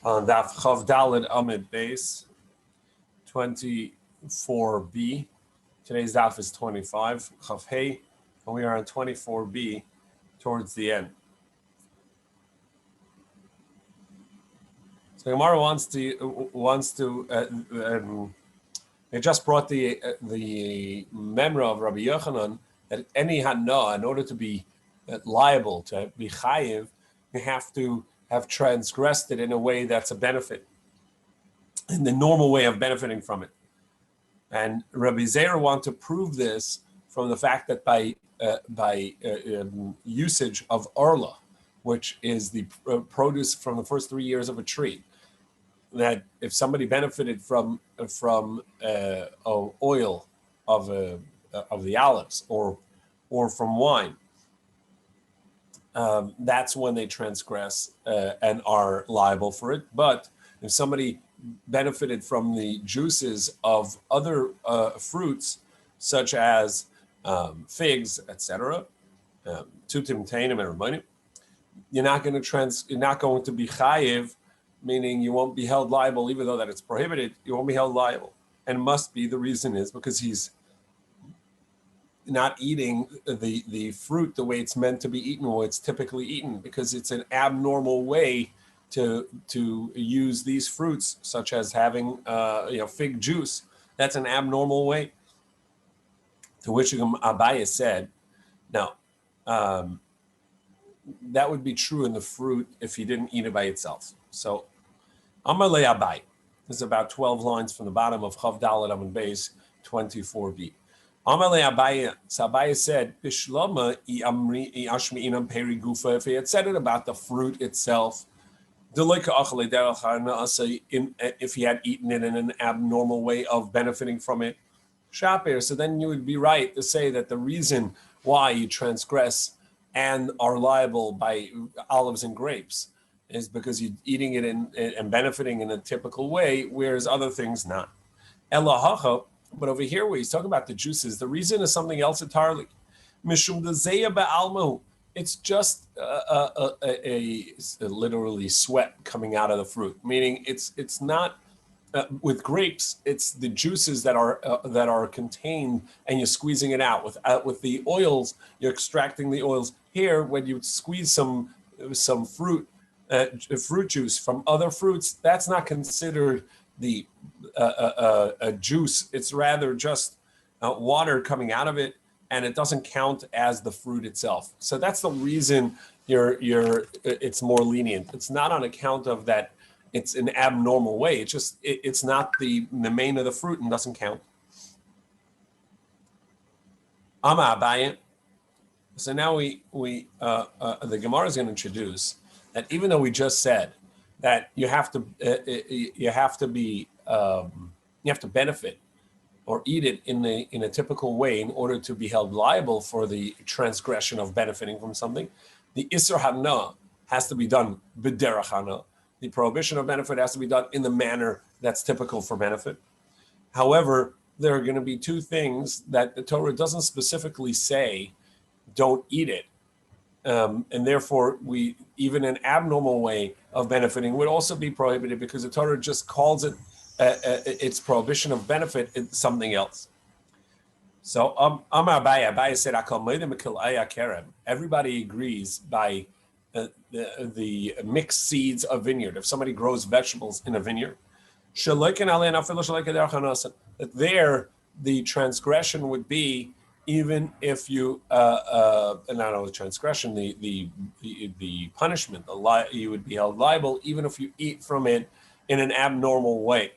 on Daf Chav Daled Amid Base 24b. Today's Daf is 25 Chav Hey, and we are on 24b towards the end. So Gemara wants to. They just brought the memra of Rabbi Yochanan that any hana, in order to be liable, to be chayiv, you have to have transgressed it in a way that's a benefit, in the normal way of benefiting from it. And Rabbi Zeir want to prove this from the fact that by usage of arla, which is the produce from the first 3 years of a tree, that if somebody benefited from oil of the olives or from wine, that's when they transgress and are liable for it. But if somebody benefited from the juices of other fruits, such as figs, etc., tutim, tainim, and remanim, you're not going to be chayiv, meaning you won't be held liable, even though that it's prohibited. You won't be held liable, and must be, the reason is because he's not eating the fruit the way it's meant to be eaten, or it's typically eaten, because it's an abnormal way to use these fruits, such as having fig juice. That's an abnormal way. To which Abaye said, now that would be true in the fruit if you didn't eat it by itself. So Amalei Abaye, this is about 12 lines from the bottom of Chav Daled Amud Beis 24b. Amalei Abaye, so Abaye said, Bishlama I amri I ashmi inam peri gufa. If he had said it about the fruit itself, if he had eaten it in an abnormal way of benefiting from it, shaper, so then you would be right to say that the reason why you transgress and are liable by olives and grapes is because you're eating it and benefiting in a typical way, whereas other things not. Elahacha, but over here where he's talking about the juices, the reason is something else entirely. Mishum dezeya ba'almahu. It's just a literally sweat coming out of the fruit, meaning it's not with grapes. It's the juices that are contained, and you're squeezing it out. With the oils, you're extracting the oils. Here, when you squeeze some fruit juice from other fruits, that's not considered the a juice. It's rather just water coming out of it, and it doesn't count as the fruit itself. So that's the reason it's more lenient. It's not on account of that it's an abnormal way. It's just it's not the main of the fruit and doesn't count. Ama Abaye. So now the Gemara is going to introduce that even though we just said that you have to benefit or eat it in a typical way in order to be held liable for the transgression of benefiting from something, the Isser Hana has to be done b'derech hana. The prohibition of benefit has to be done in the manner that's typical for benefit. However, there are going to be two things that the Torah doesn't specifically say don't eat it. And therefore, even an abnormal way of benefiting would also be prohibited, because the Torah just calls it its prohibition of benefit is something else. So Amar Abaye said, everybody agrees by the mixed seeds of vineyard. If somebody grows vegetables in a vineyard, that there the transgression would be, even if you not only the transgression, the punishment, you would be held liable even if you eat from it in an abnormal way.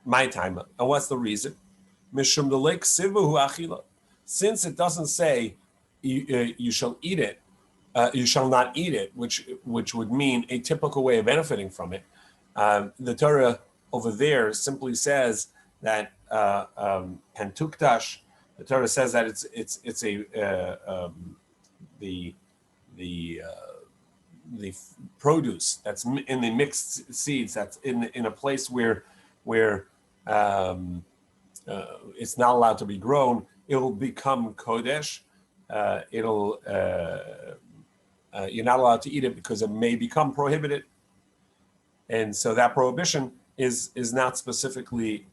My time. And what's the reason? Since it doesn't say you shall eat it, you shall not eat it, which would mean a typical way of benefiting from it. The Torah over there simply says that pentuktash. The Torah says that it's the produce that's in the mixed seeds, that's in a place where it's not allowed to be grown. It'll become kodesh. It'll you're not allowed to eat it because it may become prohibited. And so that prohibition is not specifically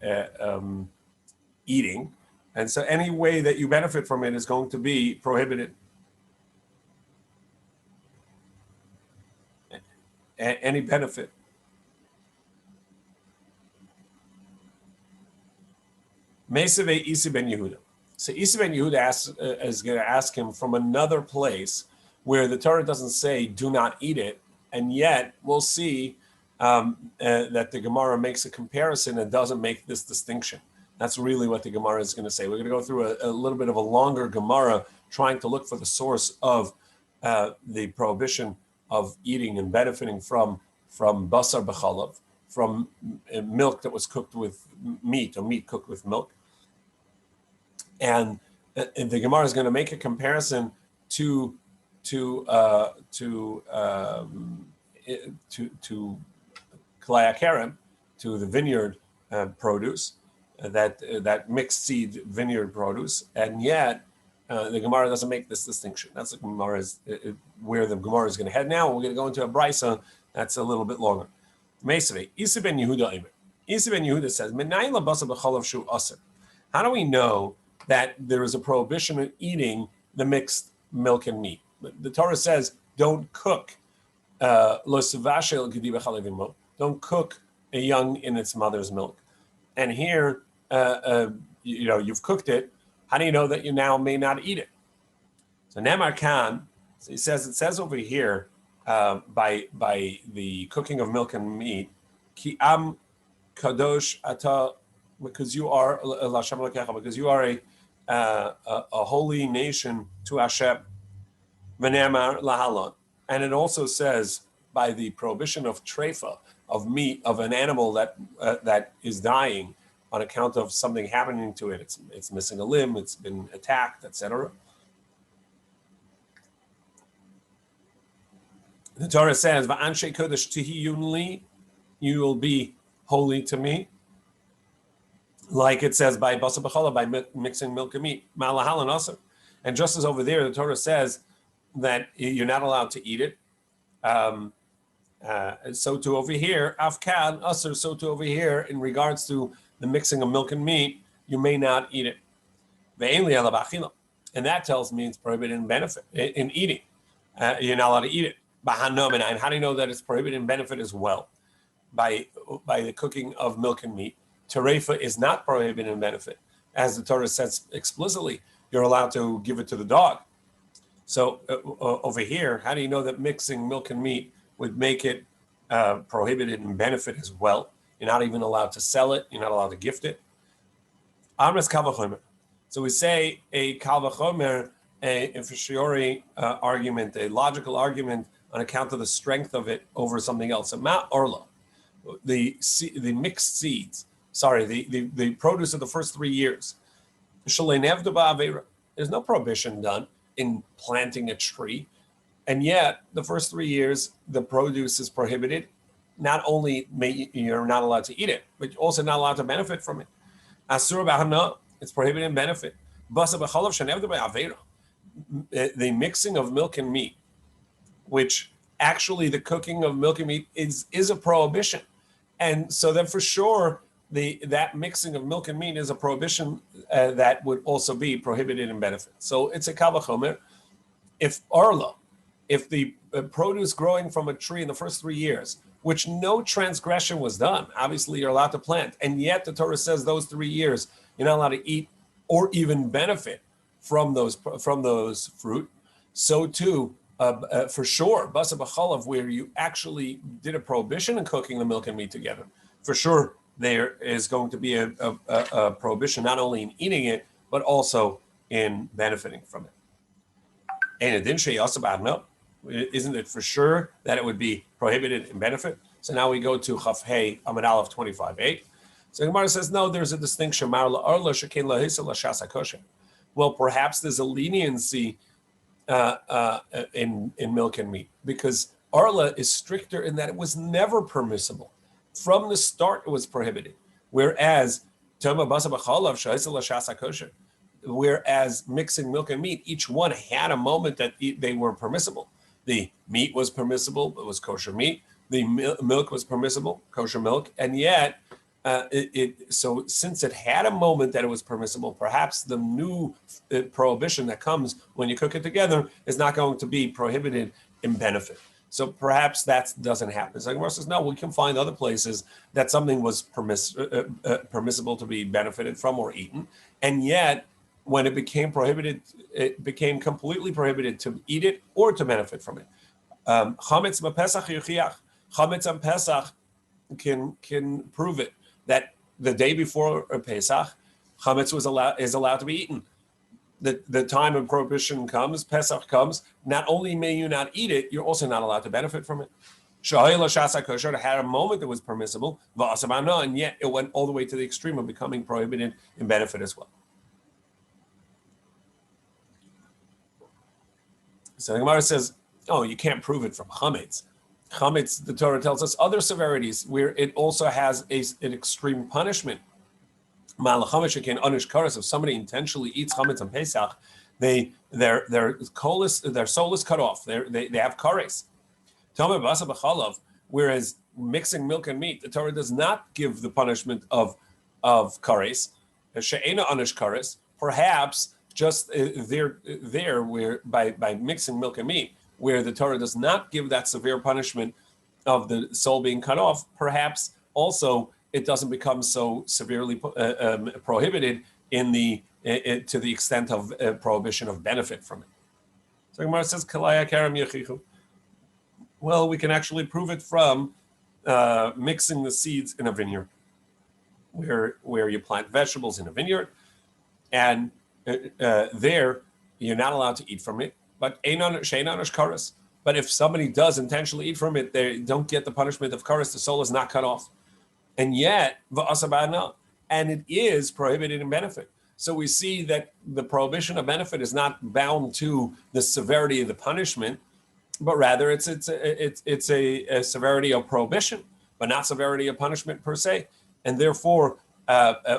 eating. And so any way that you benefit from it is going to be prohibited. Any benefit. Mesave Isi ben Yehuda. So Isi ben Yehuda is going to ask him from another place where the Torah doesn't say do not eat it, and yet we'll see that the Gemara makes a comparison and doesn't make this distinction. That's really what the Gemara is going to say. We're going to go through a little bit of a longer Gemara trying to look for the source of the prohibition of eating and benefiting from basar b'chalav, from milk that was cooked with meat, or meat cooked with milk. And the Gemara is going to make a comparison to Kalei Kerem, to the vineyard produce, that mixed seed vineyard produce, and yet the Gemara doesn't make this distinction. That's the Gemara where the Gemara is going to head now. We're going to go into a brisa that's a little bit longer. Meisavei Isa ben Yehuda Imer. Isa ben Yehuda says, "Menayim labasa b'chalav shu aser." How do we know that there is a prohibition of eating the mixed milk and meat? The Torah says, "Don't cook lo sevashel gedi b'chalavimo." Don't cook a young in its mother's milk. And here, you've cooked it. How do you know that you now may not eat it? So Nemar Khan, so it says over here, by the cooking of milk and meat, ki am kadosh ata, because you are a holy nation to Hashem. V'nemar lahalon, and it also says by the prohibition of treifa, of meat of an animal that is dying on account of something happening to it. It's missing a limb, it's been attacked, etc. The Torah says, "Va'anshe kodesh tihiyun li," you will be holy to me. Like it says by basar b'chala, by mixing milk and meat. Ma'alahalan aser. And just as over there, the Torah says that you're not allowed to eat it. So too over here, afkan aser. So too over here, in regards to the mixing of milk and meat, you may not eat it. And that tells me it's prohibited in benefit, in eating. You're not allowed to eat it. And how do you know that it's prohibited in benefit as well? By the cooking of milk and meat. Terefa is not prohibited in benefit. As the Torah says explicitly, you're allowed to give it to the dog. So over here, how do you know that mixing milk and meat would make it prohibited in benefit as well? You're not even allowed to sell it. You're not allowed to gift it. Amres kal v'chomer. So we say a kal v'chomer, a fortiori argument, a logical argument on account of the strength of it over something else. Ma orla, the mixed seeds. Sorry, the produce of the first 3 years. There's no prohibition done in planting a tree, and yet the first 3 years the produce is prohibited. Not only you're not allowed to eat it, but you're also not allowed to benefit from it. Asur b'hana, it's prohibited in benefit. Basar b'chalav shenevdu b'avera, the mixing of milk and meat, which actually the cooking of milk and meat is a prohibition, and so then for sure that mixing of milk and meat is a prohibition that would also be prohibited in benefit. So it's a kal v'chomer. If the produce growing from a tree in the first 3 years, which no transgression was done, obviously you're allowed to plant, and yet the Torah says those 3 years you're not allowed to eat or even benefit from those fruit. So too, for sure, basar b'chalav, where you actually did a prohibition in cooking the milk and meat together, for sure there is going to be a prohibition not only in eating it but also in benefiting from it. And isn't it for sure that it would be prohibited in benefit? So now we go to Chaf Hey Amud Aleph 25:8. So Gemara says no, there's a distinction. Well, perhaps there's a leniency in milk and meat, because Arla is stricter in that it was never permissible. From the start, it was prohibited. Whereas mixing milk and meat, each one had a moment that they were permissible. The meat was permissible, it was kosher meat. The milk was permissible, kosher milk, and yet so since it had a moment that it was permissible, perhaps the new prohibition that comes when you cook it together is not going to be prohibited in benefit. So perhaps that doesn't happen. So Gemara says, no, we can find other places that something was permissible to be benefited from or eaten, and yet when it became prohibited, it became completely prohibited to eat it or to benefit from it. Chametz b'Pesach yuchiach. Chametz on Pesach can prove it, that the day before Pesach, chametz is allowed to be eaten. The time of prohibition comes, Pesach comes. Not only may you not eat it, you're also not allowed to benefit from it. It had a moment that was permissible, and yet it went all the way to the extreme of becoming prohibited in benefit as well. So the Gemara says, oh, you can't prove it from chametz. Chametz, the Torah tells us, other severities where it also has an extreme punishment. If somebody intentionally eats chametz on Pesach, their soul is cut off. They have kares. Whereas mixing milk and meat, the Torah does not give the punishment of kares. She'ena anish kares. Perhaps just there where by mixing milk and meat, where the Torah does not give that severe punishment of the soul being cut off, perhaps also it doesn't become so severely prohibited in to the extent of prohibition of benefit from it. So Gemara says, Kalaya karam yechichu. Well, we can actually prove it from mixing the seeds in a vineyard, where you plant vegetables in a vineyard, and there you're not allowed to eat from it. But But if somebody does intentionally eat from it, they don't get the punishment of kares. The soul is not cut off, and yet and it is prohibited in benefit. So we see that the prohibition of benefit is not bound to the severity of the punishment, but rather it's a severity of prohibition, but not severity of punishment per se. And therefore,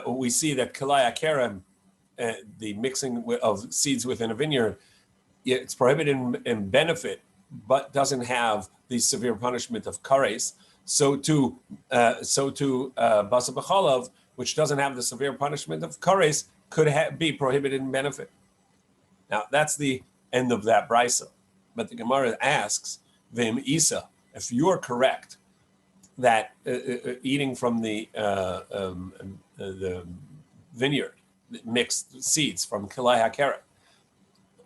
we see that kalaya kerem, the mixing of seeds within a vineyard, it's prohibited in benefit, but doesn't have the severe punishment of kares. So to basa b'chalav, which doesn't have the severe punishment of kares, could be prohibited in benefit. Now that's the end of that brisa. But the Gemara asks, V'im Isa, if you're correct that eating from the vineyard, mixed seeds from Kilai HaKerem,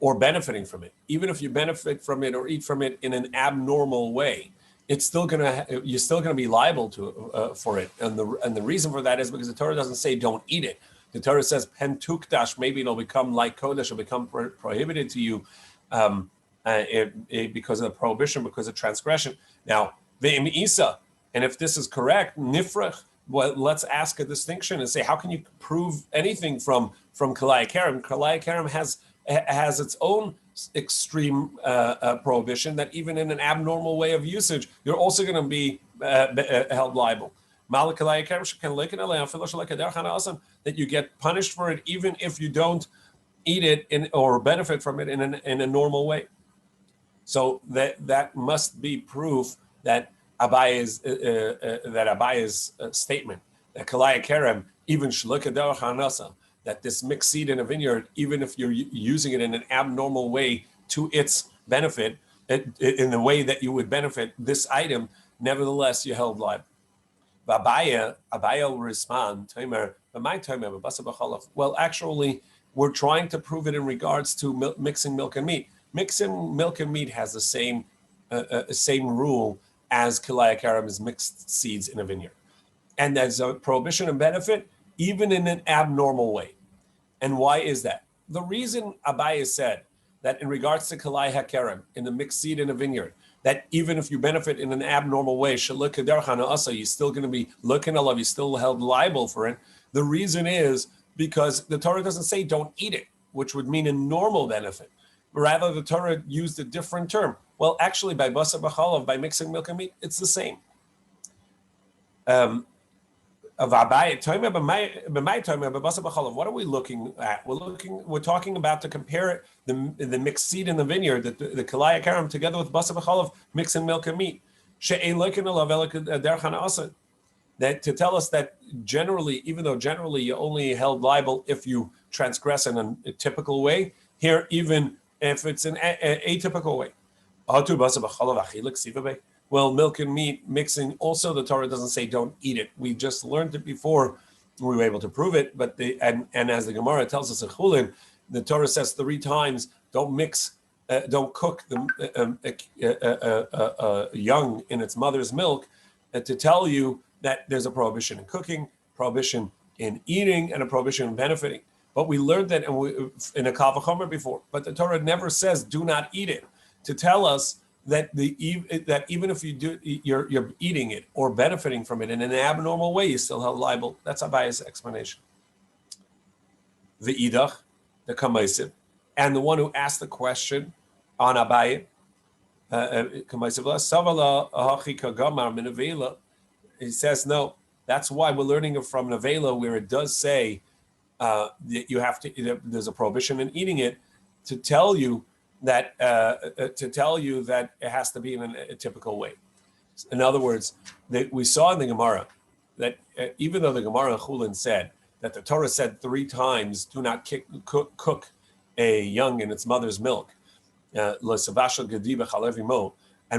or benefiting from it, even if you benefit from it or eat from it in an abnormal way, you're still gonna be liable to for it. And the reason for that is because the Torah doesn't say don't eat it. The Torah says pen tukdash, maybe it'll become like kodesh, it'll become prohibited to you. Because of the prohibition, because of transgression. Now, ve'im isa, and if this is correct, nifrach, well, let's ask a distinction and say, how can you prove anything from Kalai Kerem? Kalai Kerem has its own extreme prohibition that even in an abnormal way of usage, you're also going to be held liable. That you get punished for it even if you don't eat it or benefit from it in a normal way. So that must be proof that Abaye's statement that Kalaya Kerem, even Shlukadar Hanasa, that this mixed seed in a vineyard, even if you're using it in an abnormal way to its benefit, in the way that you would benefit this item, nevertheless you're held liable. Abaya will respond, well, actually, we're trying to prove it in regards to mixing milk and meat. Mixing milk and meat has the same rule as Kilaya Karam is mixed seeds in a vineyard. And there's a prohibition and benefit, even in an abnormal way. And why is that? The reason Abaye said that in regards to Kilaya HaKerem, in the mixed seed in a vineyard, that even if you benefit in an abnormal way, you're still going to be looking alav, you're still held liable for it. The reason is because the Torah doesn't say don't eat it, which would mean a normal benefit. Rather, the Torah used a different term. Well, actually, by basa b'chalav, by mixing milk and meat, it's the same. Of Abai, what are we looking at? We're talking about to compare the mixed seed in the vineyard, the kalaya karam, together with basa b'chalav, mixing milk and meat. That to tell us that generally, even though generally you only held liable if you transgress in a typical way, here even if it's an atypical way. Well, milk and meat mixing, also the Torah doesn't say don't eat it. We just learned it before, we were able to prove it, but and as the Gemara tells us in Chulin, the Torah says 3 times, don't mix, don't cook the young in its mother's milk, to tell you that there's a prohibition in cooking, prohibition in eating, and a prohibition in benefiting. But we learned that in a Kal V'chomer before, but the Torah never says do not eat it, to tell us that even if you're eating it or benefiting from it in an abnormal way, you still held liable. That's Abaye's explanation. The idach, the kamaisiv, and the one who asked the question on Abaye, he says no. That's why we're learning it from Nevela, where it does say that you have to. There's a prohibition in eating it, to tell you that it has to be in a typical way. In other words, we saw in the Gemara that even though the Gemara in Chulin said that the Torah said 3 times, do not cook a young in its mother's milk, and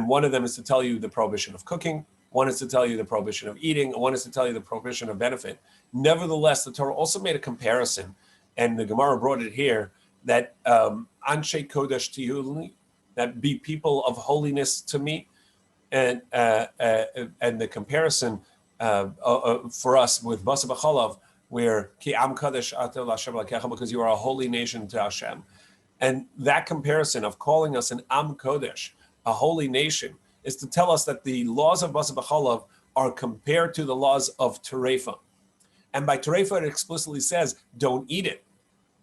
one of them is to tell you the prohibition of cooking, one is to tell you the prohibition of eating, and one is to tell you the prohibition of benefit. Nevertheless, the Torah also made a comparison, and the Gemara brought it here, that Anshe Kodesh Tihuli, that be people of holiness to me, and the comparison for us with Basa B'chalav, where Ki Am Kodesh Atel Hashem Lakecha, because you are a holy nation to Hashem, and that comparison of calling us an Am Kodesh, a holy nation, is to tell us that the laws of Basa B'chalav are compared to the laws of Terefa, and by Terefa it explicitly says don't eat it.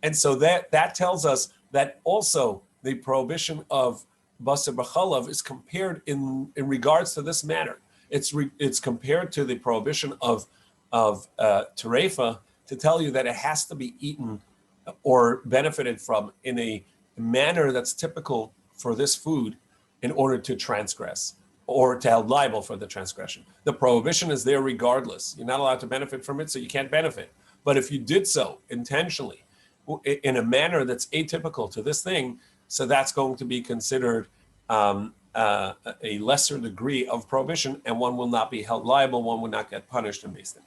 And so that tells us that also the prohibition of Basa B'chalav is compared in regards to this matter. It's compared to the prohibition of Terefa, to tell you that it has to be eaten or benefited from in a manner that's typical for this food in order to transgress or to held liable for the transgression. The prohibition is there regardless. You're not allowed to benefit from it, so you can't benefit. But if you did so intentionally, in a manner that's atypical to this thing, so that's going to be considered a lesser degree of prohibition, and one will not be held liable, one will not get punished and based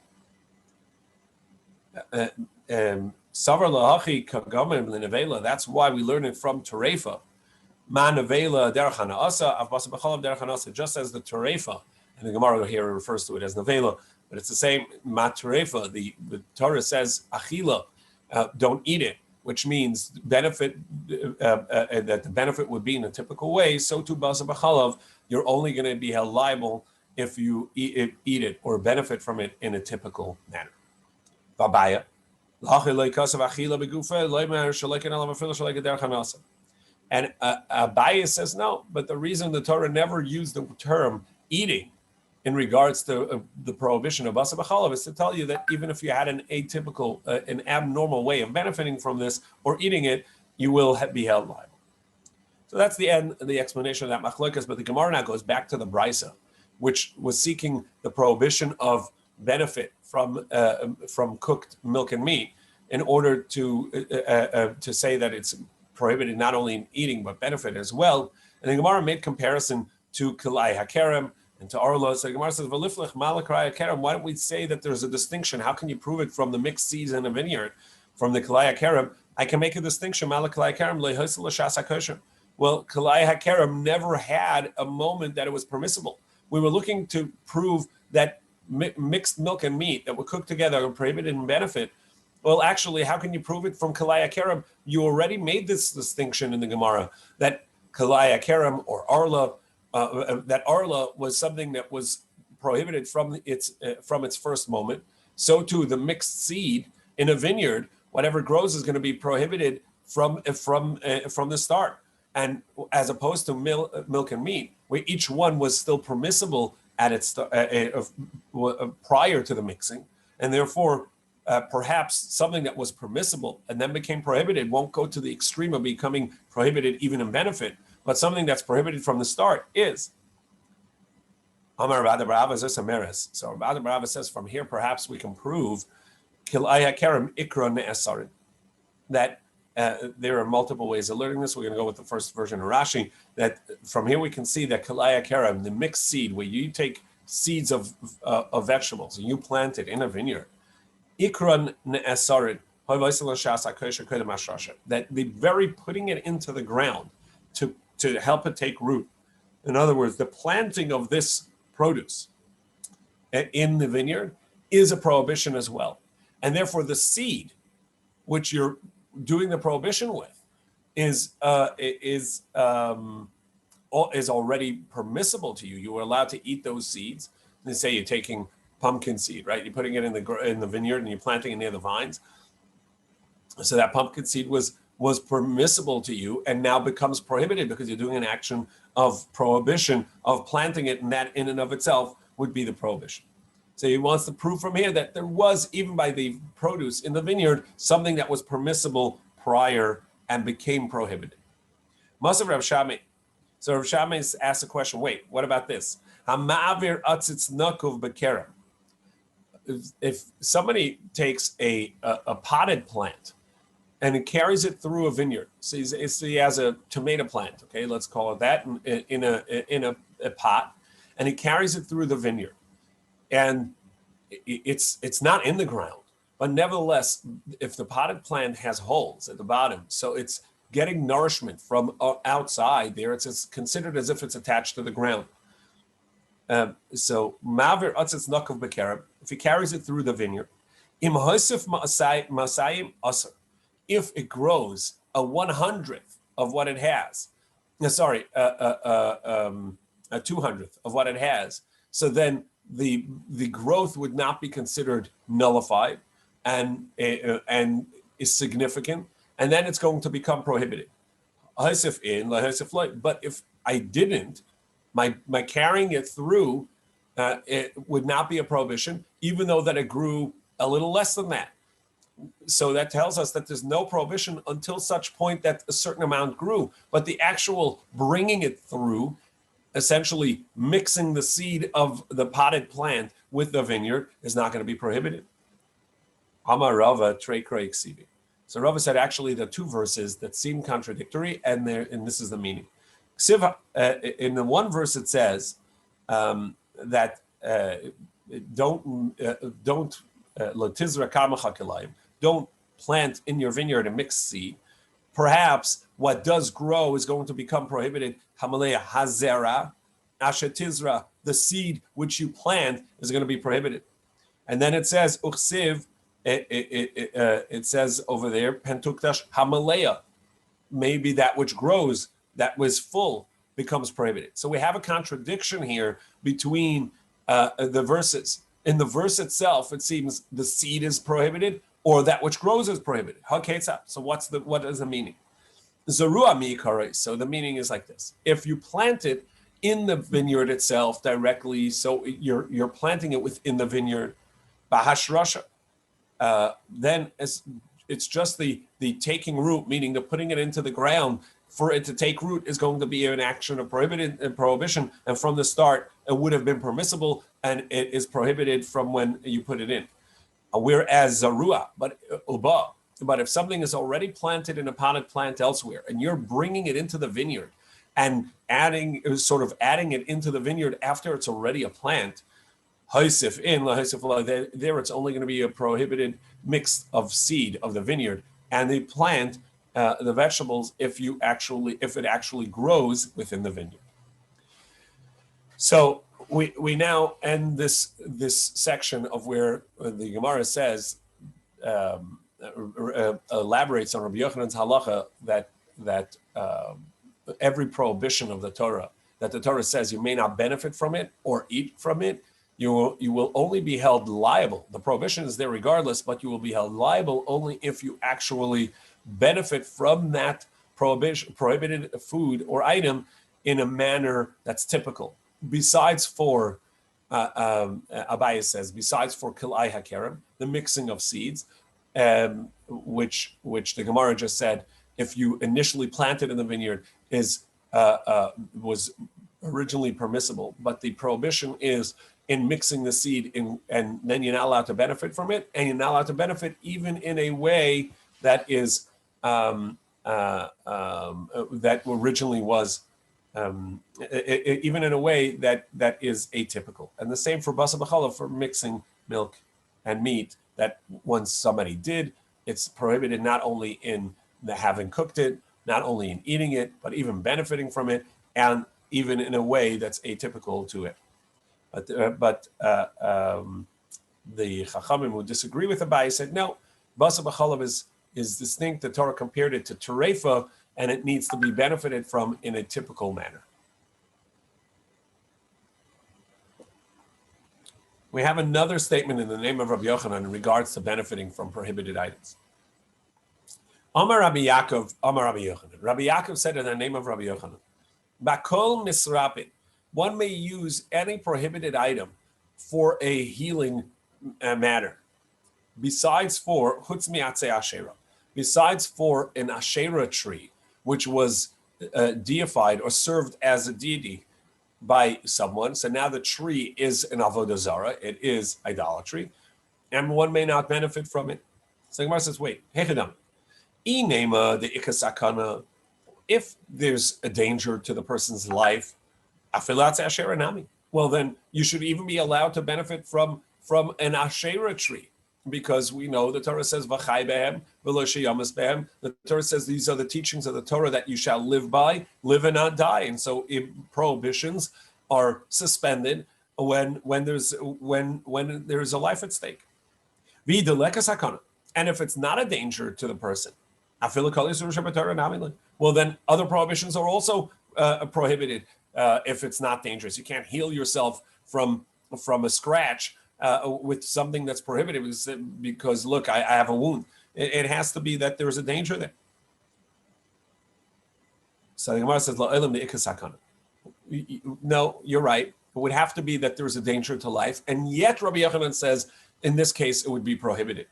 in. That's why we learn it from Terefa. Just as the Terefa, and the Gemara here refers to it as Nevela, but it's the same. Ma Terefa, the Torah says Achila, don't eat it, which means benefit, that the benefit would be in a typical way. So too Basa B'chalav, you're only going to be held liable if you eat it or benefit from it in a typical manner. V'abaya. And Abaye says no, but the reason the Torah never used the term eating in regards to the prohibition of Basa B'chalav is to tell you that even if you had an atypical, an abnormal way of benefiting from this or eating it, you will be held liable. So that's the end of the explanation of that machlokas. But the Gemara now goes back to the Brisa, which was seeking the prohibition of benefit from cooked milk and meat in order to say that it's prohibited not only in eating but benefit as well. And the Gemara made comparison to Kalai HaKerem and to Arla. So the Gemara says, "V'liflech malakrai HaKerem." Why don't we say that there's a distinction? How can you prove it from the mixed seeds in a vineyard, from the Kalai HaKerem? I can make a distinction. Malakalai HaKerem le'hosel l'shas HaKosher. Well, Kalai HaKerem never had a moment that it was permissible. We were looking to prove that mixed milk and meat that were cooked together are prohibited in benefit. Well, actually, how can you prove it from Kalai HaKerem? You already made this distinction in the Gemara that Kalai HaKerem or Arla, that Arla was something that was prohibited from its first moment. So too, the mixed seed in a vineyard, whatever grows, is going to be prohibited from the start. And as opposed to milk and meat, where each one was still permissible at its prior to the mixing, and therefore perhaps something that was permissible and then became prohibited won't go to the extreme of becoming prohibited even in benefit, but something that's prohibited from the start is. Amar Rabbi Barava is this a meres. So Rabbi Barava says from here perhaps we can prove kilaya kerem ikra ne'esarin, that there are multiple ways of learning this. We're going to go with the first version of Rashi, that from here we can see that kalaya kerem, the mixed seed, where you take seeds of vegetables and you plant it in a vineyard, ikran ne'esarid, that the very putting it into the ground to help it take root. In other words, the planting of this produce in the vineyard is a prohibition as well. And therefore the seed, which you're doing the prohibition with, is already permissible to you. You are allowed to eat those seeds. They say you're taking pumpkin seed, right? You're putting it in the vineyard and you're planting it near the vines. So that pumpkin seed was permissible to you and now becomes prohibited because you're doing an action of prohibition of planting it, and that in and of itself would be the prohibition. So he wants to prove from here that there was, even by the produce in the vineyard, something that was permissible prior and became prohibited. Masav Rav Shammai. So Rav Shammai asks the question, wait, what about this? Hama'avir atzitz nakov bekerem. If somebody takes a potted plant and it carries it through a vineyard, so he has a tomato plant, okay, let's call it that, in a pot, and he carries it through the vineyard. And it's not in the ground, but nevertheless, if the potted plant has holes at the bottom, so it's getting nourishment from outside there, it's considered as if it's attached to the ground. So ma'avir atzitz nakav bekerem, if he carries it through the vineyard, im hosef ma'asayim aser, if it grows a 100th of what it has, a 200th of what it has, so then the growth would not be considered nullified and is significant, and then it's going to become prohibited. But if I didn't, my carrying it through, it would not be a prohibition, even though that it grew a little less than that. So that tells us that there's no prohibition until such point that a certain amount grew, but the actual bringing it through, essentially mixing the seed of the potted plant with the vineyard, is not going to be prohibited. Amar Rava Trei Krei Ksivi. So Rava said actually the two verses that seem contradictory, and this is the meaning. In the one verse it says that don't plant in your vineyard a mixed seed. Perhaps what does grow is going to become prohibited. Hamalea hazera, ashetizra, the seed which you plant is going to be prohibited. And then it says uchsiv. It says over there pentukdash hamalea. Maybe that which grows, that was full, becomes prohibited. So we have a contradiction here between the verses. In the verse itself, it seems the seed is prohibited, or that which grows is prohibited. So what is the meaning? Zarua mi'ikare. So the meaning is like this: if you plant it in the vineyard itself directly, so you're planting it within the vineyard, bahashrasha, then it's just the taking root, meaning the putting it into the ground. For it to take root is going to be an action of prohibition, and from the start it would have been permissible, and it is prohibited from when you put it in. Whereas zarua, but if something is already planted in a potted plant elsewhere, and you're bringing it into the vineyard and adding it into the vineyard after it's already a plant, there it's only going to be a prohibited mix of seed of the vineyard and the plant. The vegetables, if it actually grows within the vineyard. So we now end this section of where the Gemara says elaborates on Rabbi Yochanan's halacha that every prohibition of the Torah, that the Torah says you may not benefit from it or eat from it, you will only be held liable. The prohibition is there regardless, but you will be held liable only if you actually benefit from that prohibited food or item in a manner that's typical. Besides for Abaye says, besides for kilai hakerem, the mixing of seeds, which the Gemara just said, if you initially planted in the vineyard, was originally permissible, but the prohibition is in mixing the seed and then you're not allowed to benefit from it, and you're not allowed to benefit even in a way that is that originally was even in a way that is atypical. And the same for basa b'chala, for mixing milk and meat, that once somebody did, it's prohibited not only in the having cooked it, not only in eating it, but even benefiting from it, and even in a way that's atypical to it. But the Chachamim who disagree with Abaye said, no, basa b'chala is distinct. The Torah compared it to terefa, and it needs to be benefited from in a typical manner. We have another statement in the name of Rabbi Yochanan in regards to benefiting from prohibited items. Amar Rabbi Yaakov, Amar Rabbi Yochanan. Rabbi Yaakov said in the name of Rabbi Yochanan, Bakol misrapid, one may use any prohibited item for a healing matter, besides for chutz mi'atzei asherah, besides for an asherah tree, which was deified or served as a deity by someone. So now the tree is an avodah zarah, it is idolatry, and one may not benefit from it. So Gemara says, wait, hechidam, inema the ikasakana, if there's a danger to the person's life, afilat asherah nami, well then you should even be allowed to benefit from an asherah tree, because we know the Torah says v'chai behem v'lo sheyamas behem. The Torah says these are the teachings of the Torah that you shall live by, live and not die. And so prohibitions are suspended when there's a life at stake. And if it's not a danger to the person, well then other prohibitions are also prohibited if it's not dangerous. You can't heal yourself from a scratch with something that's prohibited because look, I have a wound. It has to be that there's a danger there. So the Gemara says, no, you're right. It would have to be that there's a danger to life. And yet Rabbi Yochanan says, in this case, it would be prohibited.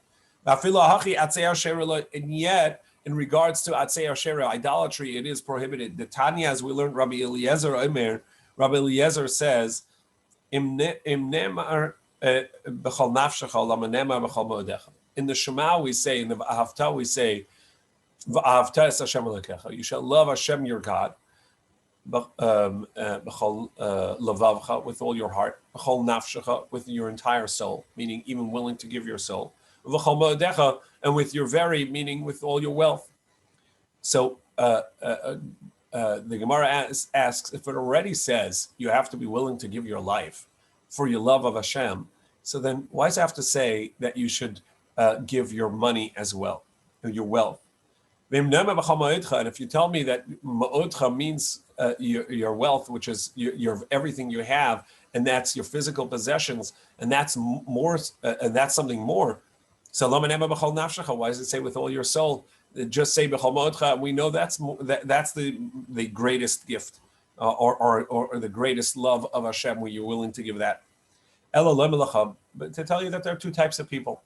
And yet, in regards to Atzei Asherah, idolatry, it is prohibited. The Tanya, as we learned, Rabbi Eliezer says, in the Shema we say, in the Ahavta we say, you shall love Hashem your God with all your heart, with your entire soul, meaning even willing to give your soul, and with your very, meaning with all your wealth. So the Gemara asks, if it already says you have to be willing to give your life for your love of Hashem, so then why does it have to say that you should give your money as well, your wealth? And if you tell me that ma'odcha means your wealth, which is your everything you have, and that's your physical possessions, and that's more, and that's something more. So why does it say with all your soul? Just say b'chol ma'odcha. We know that's the greatest gift, or the greatest love of Hashem, where you're willing to give that. But to tell you that there are two types of people.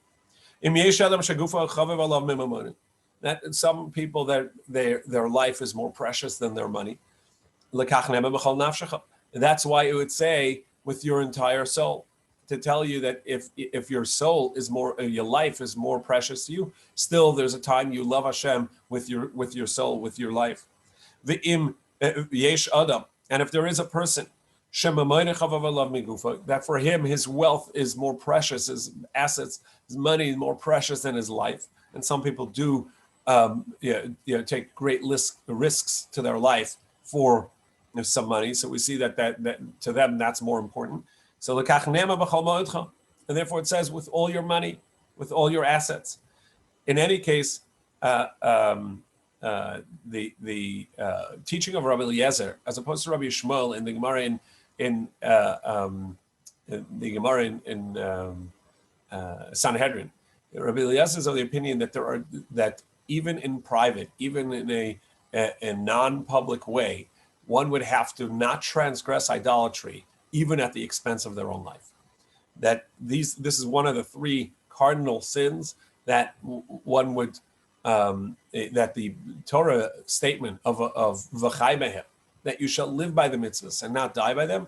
That some people, that their life is more precious than their money. That's why it would say with your entire soul, to tell you that if your soul is more, your life is more precious to you, still there's a time you love Hashem with your soul, with your life. And if there is a person that for him his wealth is more precious, his assets, his money is more precious than his life, and some people do take great risks to their life for some money. So we see that to them that's more important. So and therefore it says with all your money, with all your assets. In any case, the teaching of Rabbi Eliezer, as opposed to Rabbi Shmuel in the Gemara in Sanhedrin, Rabbi Eliezer is of the opinion that even in private, even in a non-public way, one would have to not transgress idolatry even at the expense of their own life. That this is one of the three cardinal sins that one would that the Torah statement of v'chai behem, that you shall live by the mitzvahs and not die by them,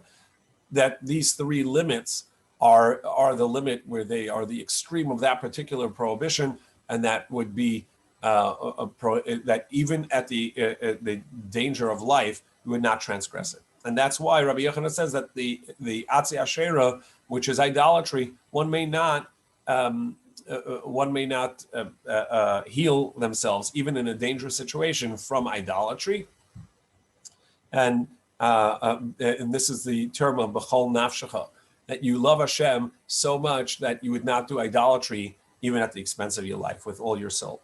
that these three limits are the limit where they are the extreme of that particular prohibition, and that would be that even at the danger of life, you would not transgress it. And that's why Rabbi Yochanan says that the Atzi Asherah, which is idolatry, one may not heal themselves even in a dangerous situation from idolatry. And this is the term of b'chol nafshecha, that you love Hashem so much that you would not do idolatry even at the expense of your life with all your soul.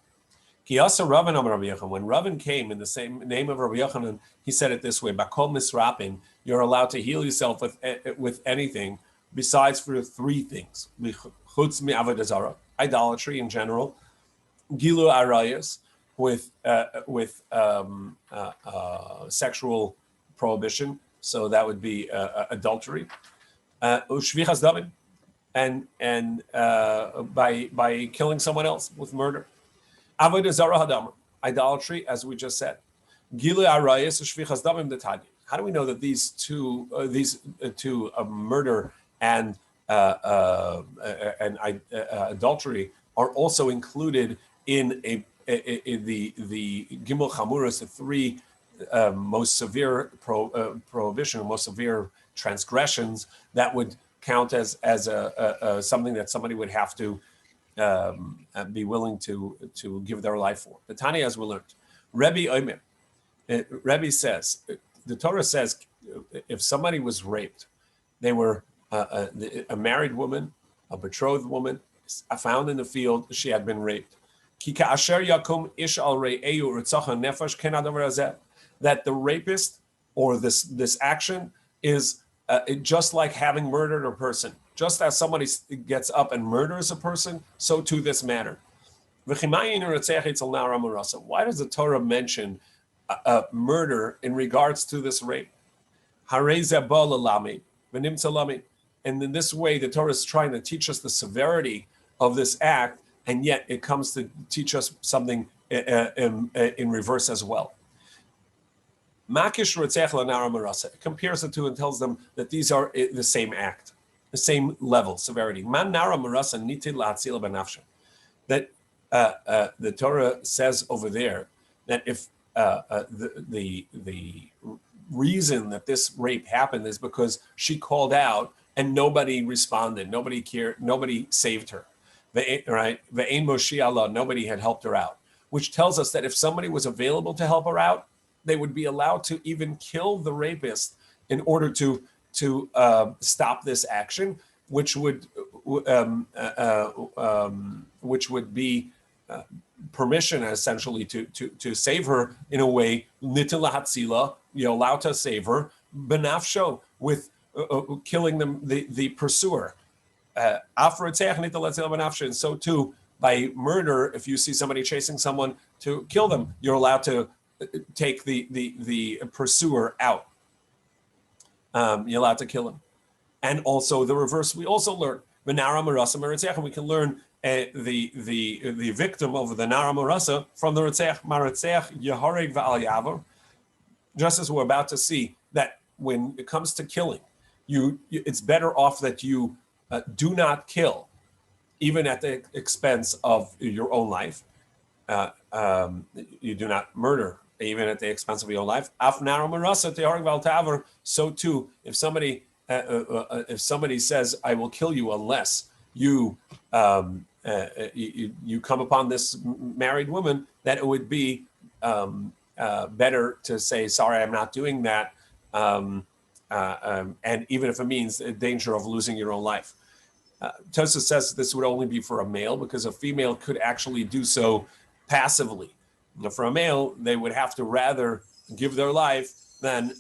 When Ravan came in the same name of Rabbi Yochanan, he said it this way: Bakol misrapin, you're allowed to heal yourself with anything besides for three things: chutz mi'avodah zarah, idolatry in general; gilu arayos, with sexual prohibition, so that would be adultery; ushvichas damim, and by killing someone else with murder. Avodah zarah hadamar, idolatry, as we just said. Gilu arayos ushvichas damim detanya. How do we know that these two murder and adultery are also included in the Gimel Chamuras, the three most severe prohibition, most severe transgressions that would count as something that somebody would have to be willing to give their life for. The Tanya, as we learned, Rebbe says, the Torah says, if somebody was raped, they were a married woman, a betrothed woman, found in the field, she had been raped. That the rapist or this action is just like having murdered a person. Just as somebody gets up and murders a person, so too this matter. Why does the Torah mention murder in regards to this rape? And in this way, the Torah is trying to teach us the severity of this act, and yet it comes to teach us something in reverse as well. It compares the two and tells them that these are the same act, the same level, severity. That the Torah says over there that if the reason that this rape happened is because she called out and nobody responded, nobody cared, nobody saved her, right? Nobody had helped her out, which tells us that if somebody was available to help her out, they would be allowed to even kill the rapist in order to stop this action, which would be permission essentially to save her in a way. Nitin lahatzila, you're allowed to save her. Benafsho, with killing them, the pursuer. And so too, by murder, if you see somebody chasing someone to kill them, you're allowed to take the pursuer out. You're allowed to kill him. And also the reverse, we also learn. We can learn the victim of the Nara Marasa from the Ritzach Maritzeach Yehareg V'al Yavar. Just as we're about to see that when it comes to killing, it's better off that you do not kill, even at the expense of your own life. You do not murder, even at the expense of your own life. Af Nara Marasa Yehareg V'al Tavar. So too, if somebody says, "I will kill you unless you come upon this married woman," that it would be better to say, "Sorry, I'm not doing that," and even if it means the danger of losing your own life. Tosa says this would only be for a male, because a female could actually do so passively. For a male, they would have to rather give their life than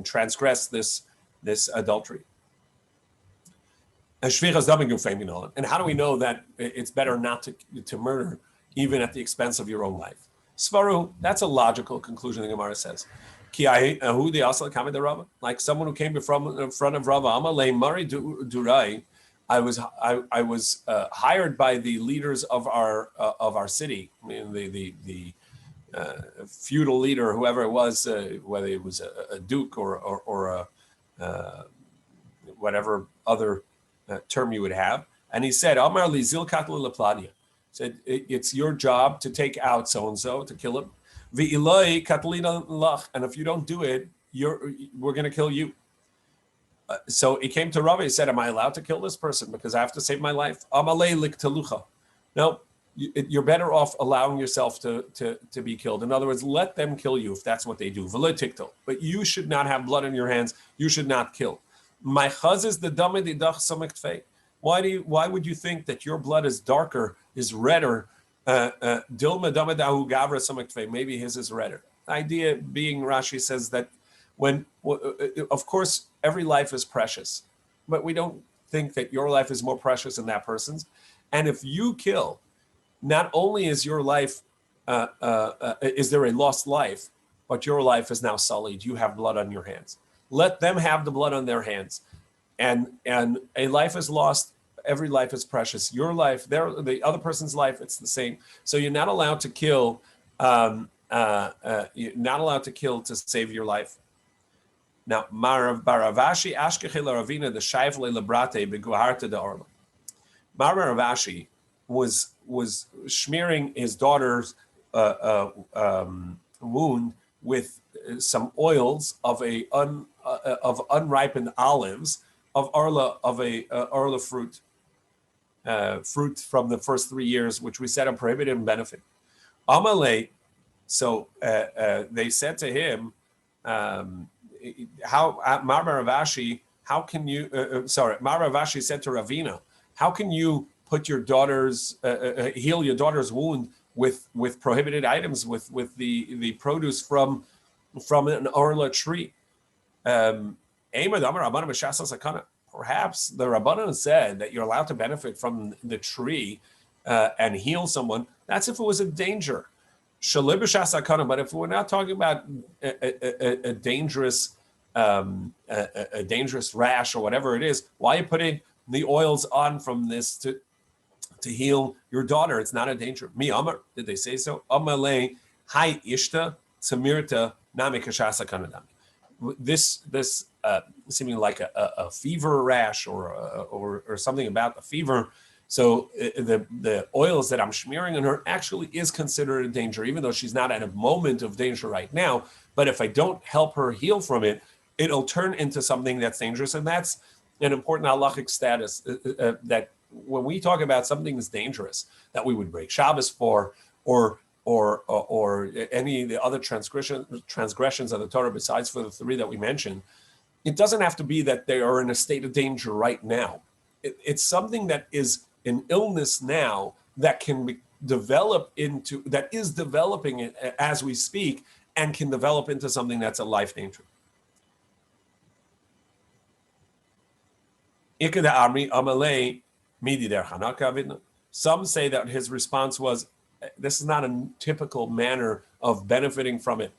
transgress this adultery. And how do we know that it's better not to murder even at the expense of your own life? Svaru, that's a logical conclusion, the Gemara says. Like someone who came in front of Rava Amalei Mari Durai, I was hired by the leaders of our city. I mean, the feudal leader, whoever it was, whether it was a duke or a whatever other term you would have. And he said, Amar li zilkat lepladia. Said, it's your job to take out so-and-so, to kill him. V'iloi katalina lach. And if you don't do it, we're going to kill you. So he came to Rava. He said, am I allowed to kill this person because I have to save my life? Amalei lik telucha. No, you're better off allowing yourself to be killed. In other words, let them kill you if that's what they do. But you should not have blood on your hands. You should not kill. My chaz is the dame di dach samik tfei. Why would you think that your blood is darker, is redder? Dilma dame dahu gavra samik tfei. Maybe his is redder. The idea being, Rashi says that of course, every life is precious, but we don't think that your life is more precious than that person's. And if you kill, not only is your life, is there a lost life, but your life is now sullied. You have blood on your hands. Let them have the blood on their hands. And a life is lost. Every life is precious. Your life, the other person's life, it's the same. So you're not allowed to kill. You're not allowed to kill to save your life. Now, Marav Baravashi Ashkechel Ravina the Shaivle Lebrate Beguharta de Orla. Maravashi was smearing his daughter's wound with some oils of unripened olives of Orla fruit, fruit from the first 3 years, which we said are prohibited and benefit. Amalei, so they said to him, Maravashi said to Ravina, how can you put your daughter's heal your daughter's wound with prohibited items, with the produce from an orla tree? Perhaps the Rabbanan said that you're allowed to benefit from the tree and heal someone. That's if it was a danger. But if we're not talking about a dangerous rash or whatever it is, why are you putting the oils on from this to heal your daughter? It's not a danger. Mi Amar, did they say so? Amalei Hai Ishta Samirta Nami Kashasa Kanadami. This seeming like a fever rash or something about the fever. So the oils that I'm smearing on her actually is considered a danger, even though she's not at a moment of danger right now. But if I don't help her heal from it, it'll turn into something that's dangerous. And that's an important halachic status that when we talk about something that's dangerous, that we would break Shabbos for, or any of the other transgressions of the Torah besides for the 3 that we mentioned, it doesn't have to be that they are in a state of danger right now. It's something that is an illness now that can that is developing as we speak and can develop into something that's a life danger. Some say that his response was, this is not a typical manner of benefiting from it.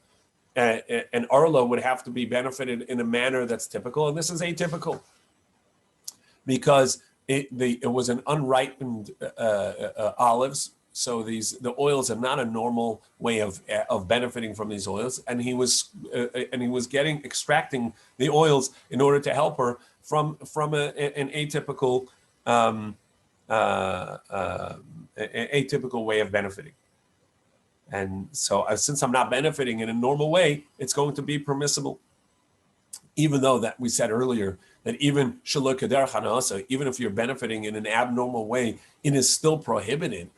And Arla would have to be benefited in a manner that's typical, and this is atypical because it was an unripened olives. So the oils are not a normal way of benefiting from these oils, and he was extracting the oils in order to help her from an atypical atypical way of benefiting. And so since I'm not benefiting in a normal way, it's going to be permissible. Even though that we said earlier that even shalok kader chanasa, even if you're benefiting in an abnormal way, it is still prohibited.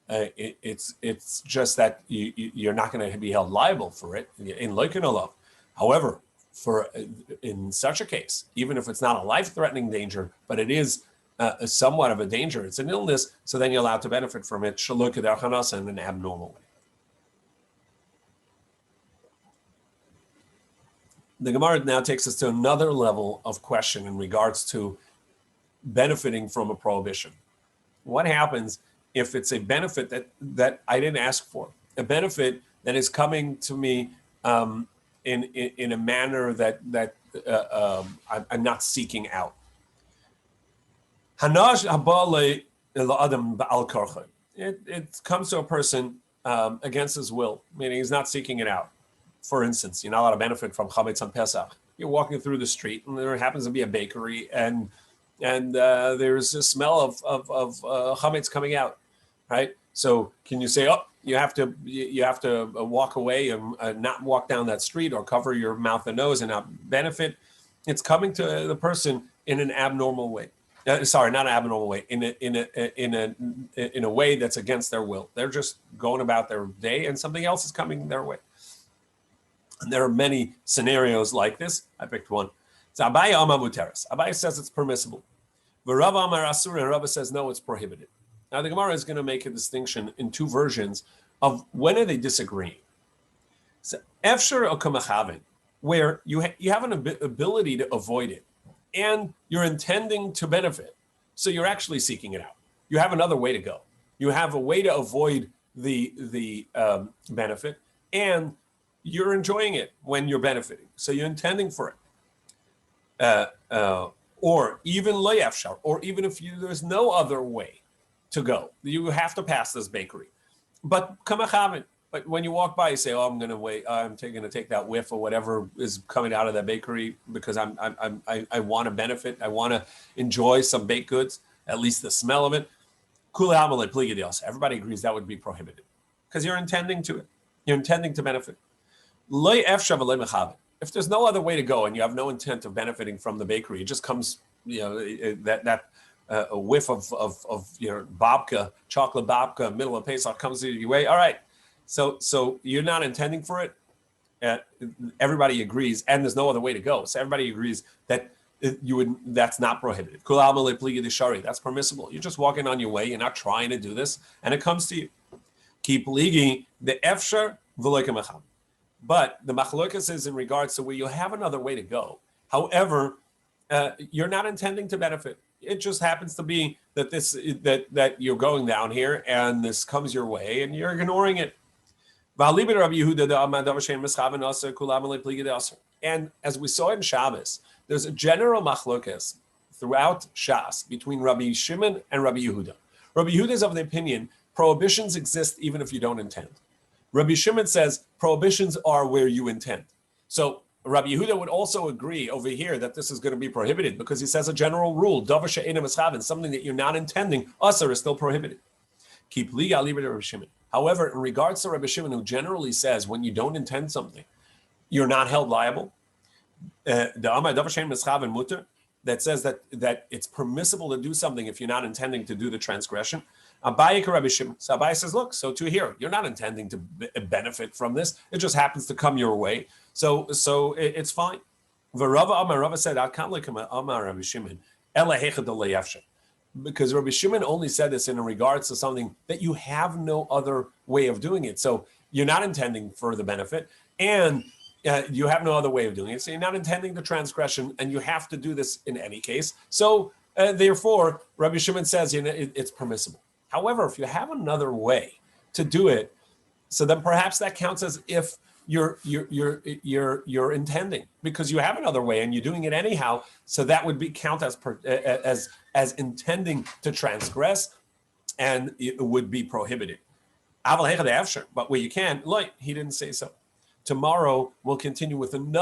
It's just that you're not going to be held liable for it in loikin olav. However, in such a case, even if it's not a life-threatening danger, but it is somewhat of a danger, it's an illness, so then you're allowed to benefit from it shalok kader chanasa in an abnormal way. The Gemara now takes us to another level of question in regards to benefiting from a prohibition. What happens if it's a benefit that I didn't ask for? a benefit that is coming to me in a manner that I'm not seeking out. It comes to a person against his will, meaning he's not seeking it out. For instance, you're not allowed to benefit from chametz on Pesach. You're walking through the street, and there happens to be a bakery, and there's a smell of chametz coming out, right? So can you say, oh, you have to walk away and not walk down that street, or cover your mouth and nose and not benefit? It's coming to the person in an abnormal way. Sorry, not an abnormal way. In a way that's against their will. They're just going about their day, and something else is coming their way. And there are many scenarios like this. I picked one. It's Abaye Amar Muteres. Abaye says it's permissible. Rava Amar Asur, and Rava says no, it's prohibited. Now the Gemara is going to make a distinction in two versions of when are they disagreeing. So Efshar or Kamachaven, where you have an ability to avoid it, and you're intending to benefit, so you're actually seeking it out. You have another way to go. You have a way to avoid the benefit, and you're enjoying it when you're benefiting, so you're intending for it. Or even lo yafshar, or even if there's no other way to go, you have to pass this bakery. But kamachaven, but when you walk by, you say, "Oh, I'm going to wait. I'm going to take that whiff or whatever is coming out of that bakery because I want to benefit. I want to enjoy some baked goods, at least the smell of it." Everybody agrees that would be prohibited because you're intending to it. You're intending to benefit. If there's no other way to go and you have no intent of benefiting from the bakery, it just comes, a whiff of babka, chocolate babka, middle of Pesach comes your way. All right, so you're not intending for it. Everybody agrees, and there's no other way to go. So everybody agrees that that's not prohibited. That's permissible. You're just walking on your way. You're not trying to do this, and it comes to you. Keep ligi the efshar v'loikamacham. But the machlokas is in regards to where you have another way to go. However, you're not intending to benefit. It just happens to be that that you're going down here and this comes your way and you're ignoring it. And as we saw in Shabbos, there's a general machlokas throughout Shas between Rabbi Shimon and Rabbi Yehuda. Rabbi Yehuda is of the opinion prohibitions exist even if you don't intend. Rabbi Shimon says prohibitions are where you intend. So Rabbi Yehuda would also agree over here that this is going to be prohibited because he says a general rule, davar she'eino mischaven, something that you're not intending, asar is still prohibited. Keep liga liber to Rabbi Shimon. However, in regards to Rabbi Shimon, who generally says when you don't intend something, you're not held liable, the amar davar she'eino mischaven muter, that says that it's permissible to do something if you're not intending to do the transgression. Abaye to Rabbi Shimon. So Abaye says, look, so to here, you're not intending to benefit from this. It just happens to come your way. So it's fine. Rava said, Rabbi Shimon, because Rabbi Shimon only said this in regards to something that you have no other way of doing it. So you're not intending for the benefit, and you have no other way of doing it. So you're not intending the transgression, and you have to do this in any case. So therefore, Rabbi Shimon says it's permissible. However, if you have another way to do it, so then perhaps that counts as if you're intending because you have another way and you're doing it anyhow. So that would count as intending to transgress, and it would be prohibited. But where you can, he didn't say so. Tomorrow we'll continue with another.